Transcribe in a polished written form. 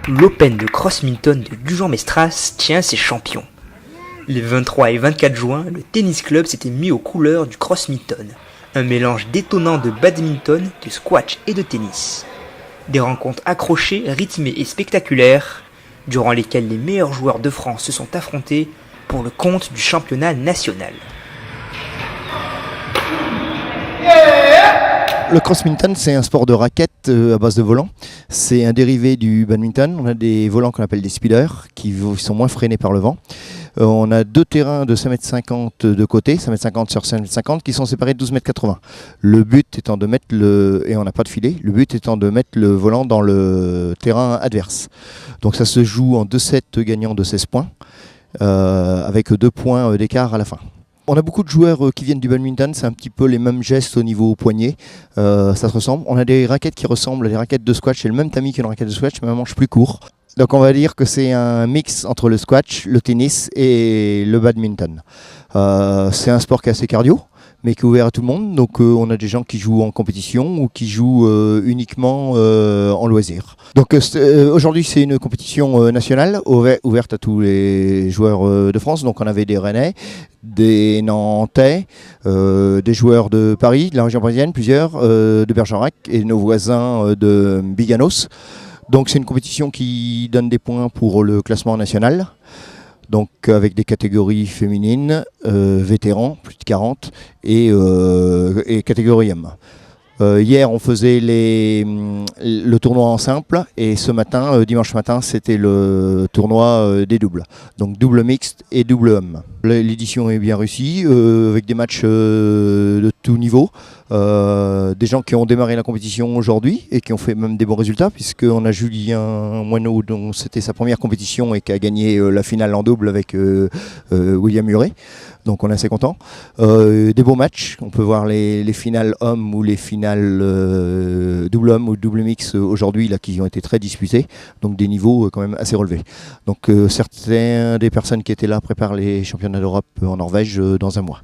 l'Open de Crossminton de Gujan-Mestras tient ses champions. Les 23 et 24 juin, le tennis club s'était mis aux couleurs du Crossminton, un mélange détonnant de badminton, de squash et de tennis. Des rencontres accrochées, rythmées et spectaculaires, durant lesquelles les meilleurs joueurs de France se sont affrontés pour le compte du championnat national. Le crossminton, c'est un sport de raquette à base de volants. C'est un dérivé du badminton. On a des volants qu'on appelle des speeders qui sont moins freinés par le vent. On a deux terrains de 5,50 m de côté, 5,50 m sur 5,50 m, qui sont séparés de 12,80 m. Le but étant de mettre et on n'a pas de filet, le but étant de mettre le volant dans le terrain adverse. Donc ça se joue en 2 sets gagnants de 16 points, avec 2 points d'écart à la fin. On a beaucoup de joueurs qui viennent du badminton, c'est un petit peu les mêmes gestes au niveau poignet, ça se ressemble. On a des raquettes qui ressemblent à des raquettes de squash, c'est le même tamis qu'une raquette de squash, mais un manche plus court. Donc on va dire que c'est un mix entre le squash, le tennis et le badminton. C'est un sport qui est assez cardio, mais qui est ouvert à tout le monde. Donc on a des gens qui jouent en compétition ou qui jouent uniquement en loisir. Donc aujourd'hui c'est une compétition nationale ouverte à tous les joueurs de France. Donc on avait des Rennais, des Nantais, des joueurs de Paris, de la région parisienne, plusieurs, de Bergerac et nos voisins de Biganos. Donc c'est une compétition qui donne des points pour le classement national, donc avec des catégories féminines, vétérans, plus de 40, et catégorie M. Hier on faisait le tournoi en simple et ce matin, dimanche matin, c'était le tournoi des doubles. Donc double mixte et double homme. L'édition est bien réussie, avec des matchs de tout niveau. Des gens qui ont démarré la compétition aujourd'hui et qui ont fait même des bons résultats, puisqu'on a Julien Moineau, dont c'était sa première compétition et qui a gagné la finale en double avec William Muret. Donc on est assez content. Des beaux matchs, on peut voir les finales hommes ou les finales double homme ou double mix aujourd'hui là, qui ont été très disputées, donc des niveaux quand même assez relevés. Donc certaines des personnes qui étaient là préparent les championnats d'Europe en Norvège dans un mois.